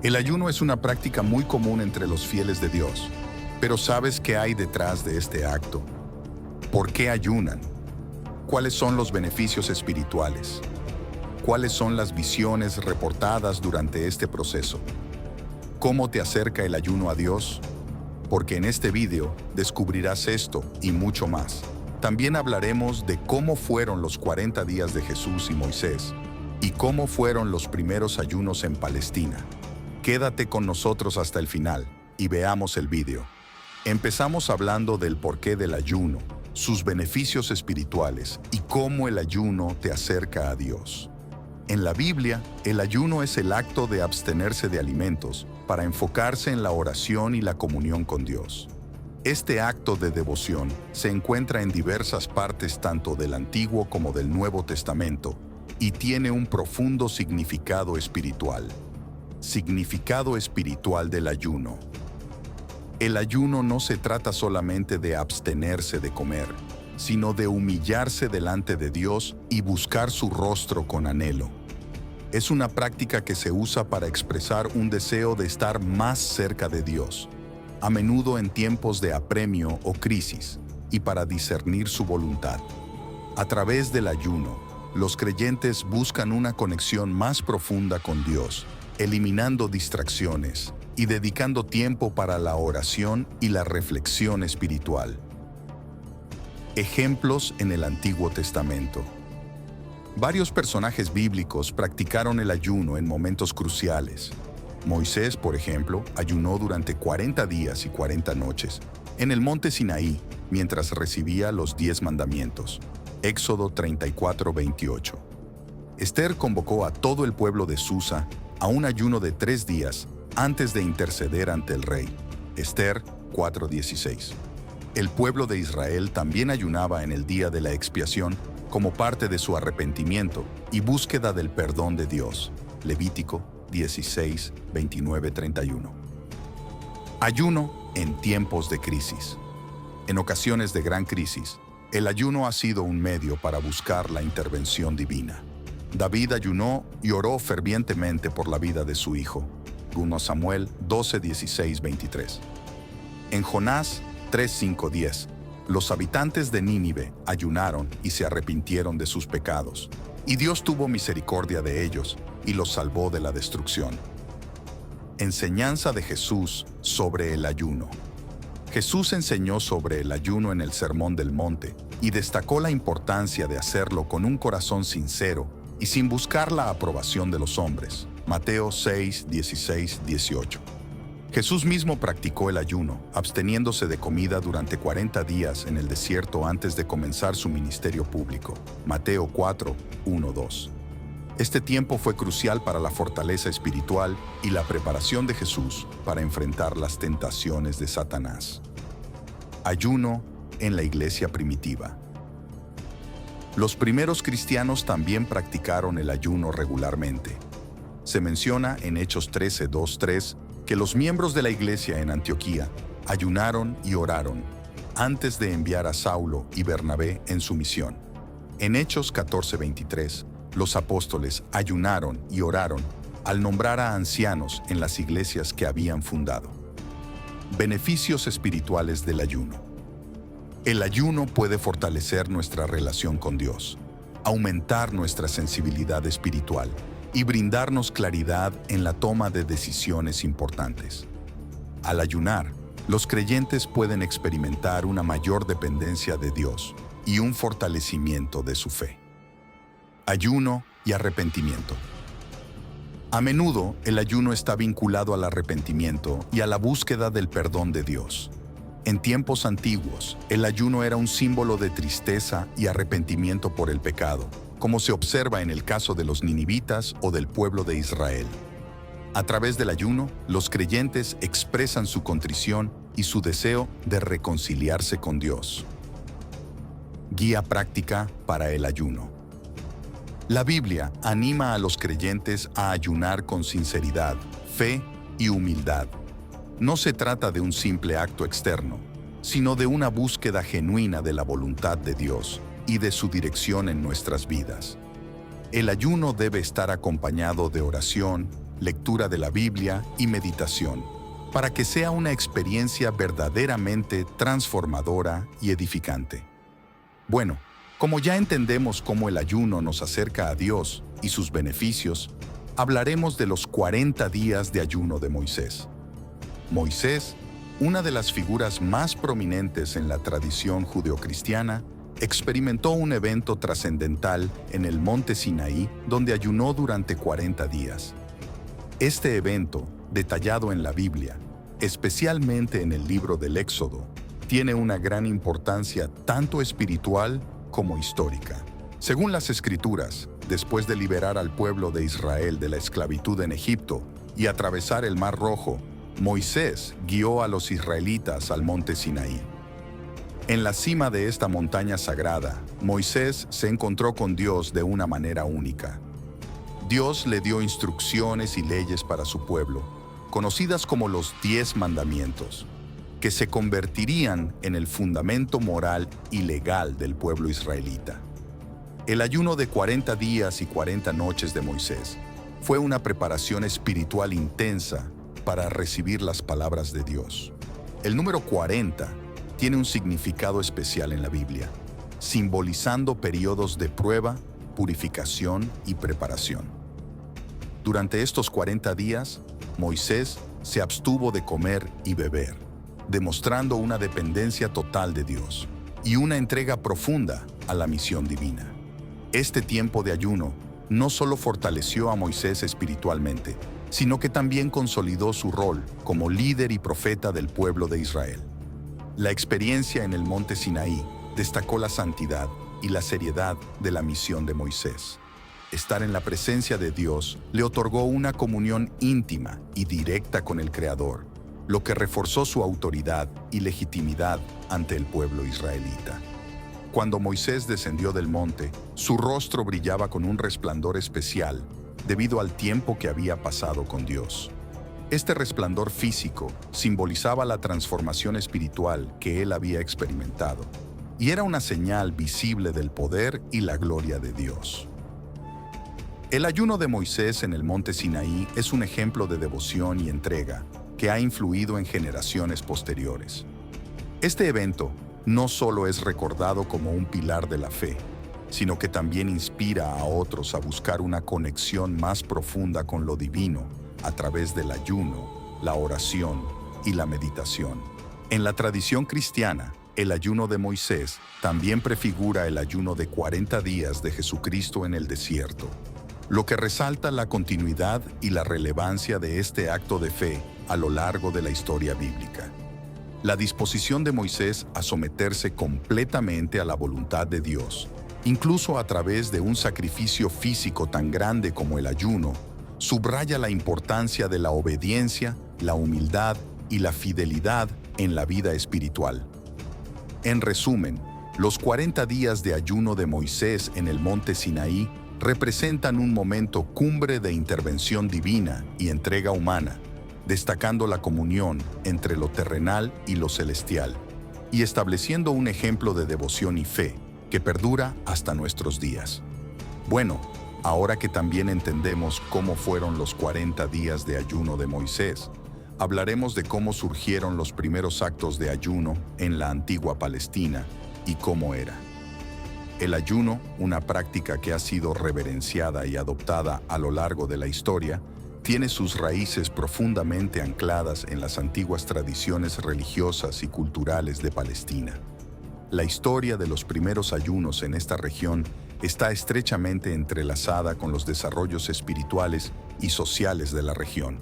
El ayuno es una práctica muy común entre los fieles de Dios. Pero ¿sabes qué hay detrás de este acto? ¿Por qué ayunan? ¿Cuáles son los beneficios espirituales? ¿Cuáles son las visiones reportadas durante este proceso? ¿Cómo te acerca el ayuno a Dios? Porque en este video descubrirás esto y mucho más. También hablaremos de cómo fueron los 40 días de Jesús y Moisés y cómo fueron los primeros ayunos en Palestina. Quédate con nosotros hasta el final y veamos el video. Empezamos hablando del porqué del ayuno, sus beneficios espirituales y cómo el ayuno te acerca a Dios. En la Biblia, el ayuno es el acto de abstenerse de alimentos para enfocarse en la oración y la comunión con Dios. Este acto de devoción se encuentra en diversas partes tanto del Antiguo como del Nuevo Testamento y tiene un profundo significado espiritual. Significado espiritual del ayuno. El ayuno no se trata solamente de abstenerse de comer, sino de humillarse delante de Dios y buscar su rostro con anhelo. Es una práctica que se usa para expresar un deseo de estar más cerca de Dios, a menudo en tiempos de apremio o crisis, y para discernir su voluntad. A través del ayuno, los creyentes buscan una conexión más profunda con Dios, eliminando distracciones y dedicando tiempo para la oración y la reflexión espiritual. Ejemplos en el Antiguo Testamento. Varios personajes bíblicos practicaron el ayuno en momentos cruciales. Moisés, por ejemplo, ayunó durante 40 días y 40 noches en el monte Sinaí mientras recibía los 10 mandamientos. Éxodo 34:28. Esther convocó a todo el pueblo de Susa a un ayuno de 3 días antes de interceder ante el rey. Esther 4:16. El pueblo de Israel también ayunaba en el día de la expiación como parte de su arrepentimiento y búsqueda del perdón de Dios. Levítico 16:29-31. Ayuno en tiempos de crisis. En ocasiones de gran crisis, el ayuno ha sido un medio para buscar la intervención divina. David ayunó y oró fervientemente por la vida de su hijo. 1 Samuel 12:16-23. En Jonás 3:5-10, los habitantes de Nínive ayunaron y se arrepintieron de sus pecados, y Dios tuvo misericordia de ellos y los salvó de la destrucción. Enseñanza de Jesús sobre el ayuno. Jesús enseñó sobre el ayuno en el Sermón del Monte y destacó la importancia de hacerlo con un corazón sincero y sin buscar la aprobación de los hombres. Mateo 6:16-18. Jesús mismo practicó el ayuno, absteniéndose de comida durante 40 días en el desierto antes de comenzar su ministerio público. Mateo 4:1-2. Este tiempo fue crucial para la fortaleza espiritual y la preparación de Jesús para enfrentar las tentaciones de Satanás. Ayuno en la iglesia primitiva. Los primeros cristianos también practicaron el ayuno regularmente. Se menciona en Hechos 13:2-3 que los miembros de la iglesia en Antioquía ayunaron y oraron antes de enviar a Saulo y Bernabé en su misión. En Hechos 14:23, los apóstoles ayunaron y oraron al nombrar a ancianos en las iglesias que habían fundado. Beneficios espirituales del ayuno. El ayuno puede fortalecer nuestra relación con Dios, aumentar nuestra sensibilidad espiritual y brindarnos claridad en la toma de decisiones importantes. Al ayunar, los creyentes pueden experimentar una mayor dependencia de Dios y un fortalecimiento de su fe. Ayuno y arrepentimiento. A menudo, el ayuno está vinculado al arrepentimiento y a la búsqueda del perdón de Dios. En tiempos antiguos, el ayuno era un símbolo de tristeza y arrepentimiento por el pecado, como se observa en el caso de los ninivitas o del pueblo de Israel. A través del ayuno, los creyentes expresan su contrición y su deseo de reconciliarse con Dios. Guía práctica para el ayuno. La Biblia anima a los creyentes a ayunar con sinceridad, fe y humildad. No se trata de un simple acto externo, sino de una búsqueda genuina de la voluntad de Dios y de su dirección en nuestras vidas. El ayuno debe estar acompañado de oración, lectura de la Biblia y meditación, para que sea una experiencia verdaderamente transformadora y edificante. Bueno, como ya entendemos cómo el ayuno nos acerca a Dios y sus beneficios, hablaremos de los 40 días de ayuno de Moisés. Moisés, una de las figuras más prominentes en la tradición judeocristiana, experimentó un evento trascendental en el monte Sinaí, donde ayunó durante 40 días. Este evento, detallado en la Biblia, especialmente en el libro del Éxodo, tiene una gran importancia tanto espiritual como histórica. Según las Escrituras, después de liberar al pueblo de Israel de la esclavitud en Egipto y atravesar el Mar Rojo, Moisés guió a los israelitas al monte Sinaí. En la cima de esta montaña sagrada, Moisés se encontró con Dios de una manera única. Dios le dio instrucciones y leyes para su pueblo, conocidas como los 10 mandamientos, que se convertirían en el fundamento moral y legal del pueblo israelita. El ayuno de 40 días y 40 noches de Moisés fue una preparación espiritual intensa para recibir las palabras de Dios. El número 40 tiene un significado especial en la Biblia, simbolizando periodos de prueba, purificación y preparación. Durante estos 40 días, Moisés se abstuvo de comer y beber, demostrando una dependencia total de Dios y una entrega profunda a la misión divina. Este tiempo de ayuno no solo fortaleció a Moisés espiritualmente, sino que también consolidó su rol como líder y profeta del pueblo de Israel. La experiencia en el monte Sinaí destacó la santidad y la seriedad de la misión de Moisés. Estar en la presencia de Dios le otorgó una comunión íntima y directa con el Creador, lo que reforzó su autoridad y legitimidad ante el pueblo israelita. Cuando Moisés descendió del monte, su rostro brillaba con un resplandor especial debido al tiempo que había pasado con Dios. Este resplandor físico simbolizaba la transformación espiritual que él había experimentado, y era una señal visible del poder y la gloria de Dios. El ayuno de Moisés en el monte Sinaí es un ejemplo de devoción y entrega que ha influido en generaciones posteriores. Este evento no solo es recordado como un pilar de la fe, sino que también inspira a otros a buscar una conexión más profunda con lo divino a través del ayuno, la oración y la meditación. En la tradición cristiana, el ayuno de Moisés también prefigura el ayuno de 40 días de Jesucristo en el desierto, lo que resalta la continuidad y la relevancia de este acto de fe a lo largo de la historia bíblica. La disposición de Moisés a someterse completamente a la voluntad de Dios, incluso a través de un sacrificio físico tan grande como el ayuno, subraya la importancia de la obediencia, la humildad y la fidelidad en la vida espiritual. En resumen, los 40 días de ayuno de Moisés en el monte Sinaí representan un momento cumbre de intervención divina y entrega humana, destacando la comunión entre lo terrenal y lo celestial, y estableciendo un ejemplo de devoción y fe que perdura hasta nuestros días. Bueno, ahora que también entendemos cómo fueron los 40 días de ayuno de Moisés, hablaremos de cómo surgieron los primeros actos de ayuno en la antigua Palestina y cómo era. El ayuno, una práctica que ha sido reverenciada y adoptada a lo largo de la historia, tiene sus raíces profundamente ancladas en las antiguas tradiciones religiosas y culturales de Palestina. La historia de los primeros ayunos en esta región está estrechamente entrelazada con los desarrollos espirituales y sociales de la región.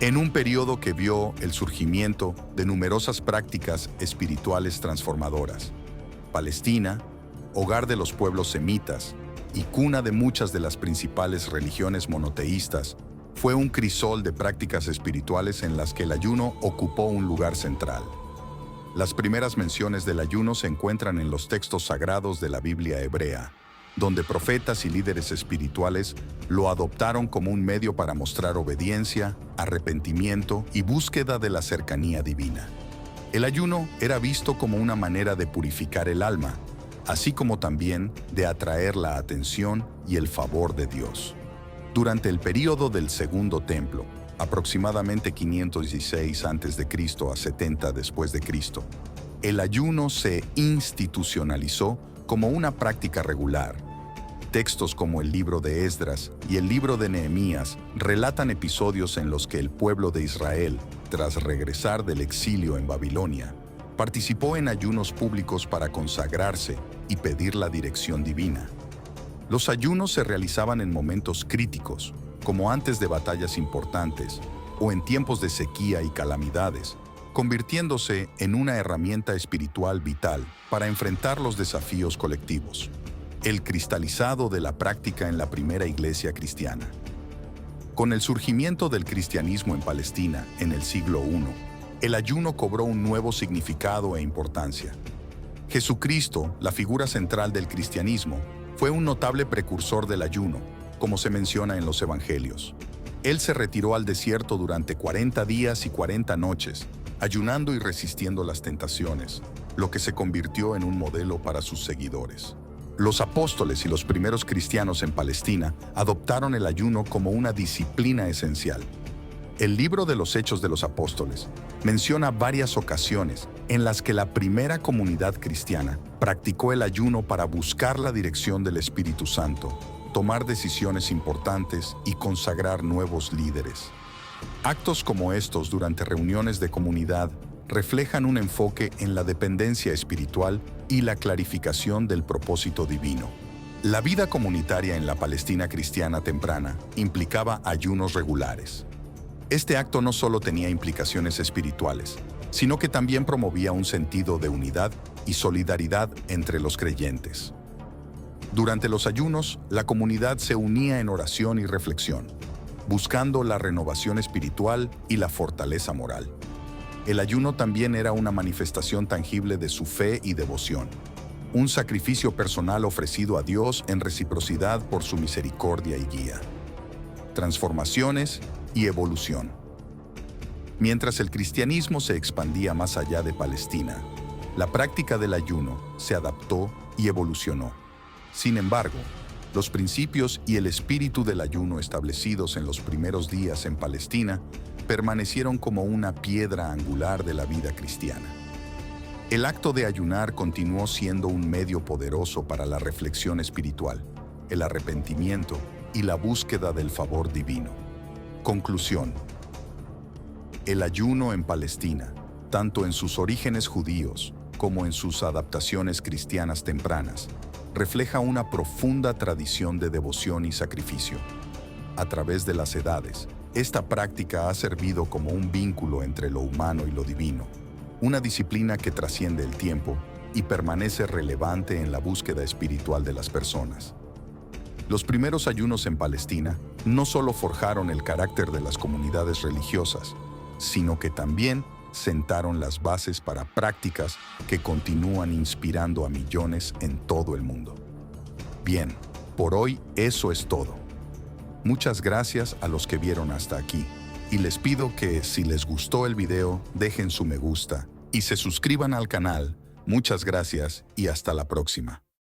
En un periodo que vio el surgimiento de numerosas prácticas espirituales transformadoras, Palestina, hogar de los pueblos semitas y cuna de muchas de las principales religiones monoteístas, fue un crisol de prácticas espirituales en las que el ayuno ocupó un lugar central. Las primeras menciones del ayuno se encuentran en los textos sagrados de la Biblia hebrea, donde profetas y líderes espirituales lo adoptaron como un medio para mostrar obediencia, arrepentimiento y búsqueda de la cercanía divina. El ayuno era visto como una manera de purificar el alma, así como también de atraer la atención y el favor de Dios. Durante el período del Segundo Templo, aproximadamente 516 a.C. a 70 después de Cristo, el ayuno se institucionalizó como una práctica regular. Textos como el libro de Esdras y el libro de Nehemías relatan episodios en los que el pueblo de Israel, tras regresar del exilio en Babilonia, participó en ayunos públicos para consagrarse y pedir la dirección divina. Los ayunos se realizaban en momentos críticos, como antes de batallas importantes o en tiempos de sequía y calamidades, convirtiéndose en una herramienta espiritual vital para enfrentar los desafíos colectivos. El cristalizado de la práctica en la primera iglesia cristiana. Con el surgimiento del cristianismo en Palestina en el siglo I, el ayuno cobró un nuevo significado e importancia. Jesucristo, la figura central del cristianismo, fue un notable precursor del ayuno, como se menciona en los evangelios. Él se retiró al desierto durante 40 días y 40 noches, ayunando y resistiendo las tentaciones, lo que se convirtió en un modelo para sus seguidores. Los apóstoles y los primeros cristianos en Palestina adoptaron el ayuno como una disciplina esencial. El libro de los Hechos de los Apóstoles menciona varias ocasiones en las que la primera comunidad cristiana practicó el ayuno para buscar la dirección del Espíritu Santo, tomar decisiones importantes y consagrar nuevos líderes. Actos como estos durante reuniones de comunidad reflejan un enfoque en la dependencia espiritual y la clarificación del propósito divino. La vida comunitaria en la Palestina cristiana temprana implicaba ayunos regulares. Este acto no solo tenía implicaciones espirituales, sino que también promovía un sentido de unidad y solidaridad entre los creyentes. Durante los ayunos, la comunidad se unía en oración y reflexión, buscando la renovación espiritual y la fortaleza moral. El ayuno también era una manifestación tangible de su fe y devoción, un sacrificio personal ofrecido a Dios en reciprocidad por su misericordia y guía. Transformaciones y evolución. Mientras el cristianismo se expandía más allá de Palestina, la práctica del ayuno se adaptó y evolucionó. Sin embargo, los principios y el espíritu del ayuno establecidos en los primeros días en Palestina permanecieron como una piedra angular de la vida cristiana. El acto de ayunar continuó siendo un medio poderoso para la reflexión espiritual, el arrepentimiento y la búsqueda del favor divino. Conclusión. El ayuno en Palestina, tanto en sus orígenes judíos como en sus adaptaciones cristianas tempranas, refleja una profunda tradición de devoción y sacrificio. A través de las edades, esta práctica ha servido como un vínculo entre lo humano y lo divino, una disciplina que trasciende el tiempo y permanece relevante en la búsqueda espiritual de las personas. Los primeros ayunos en Palestina no solo forjaron el carácter de las comunidades religiosas, sino que también sentaron las bases para prácticas que continúan inspirando a millones en todo el mundo. Bien, por hoy eso es todo. Muchas gracias a los que vieron hasta aquí y les pido que si les gustó el video dejen su me gusta y se suscriban al canal. Muchas gracias y hasta la próxima.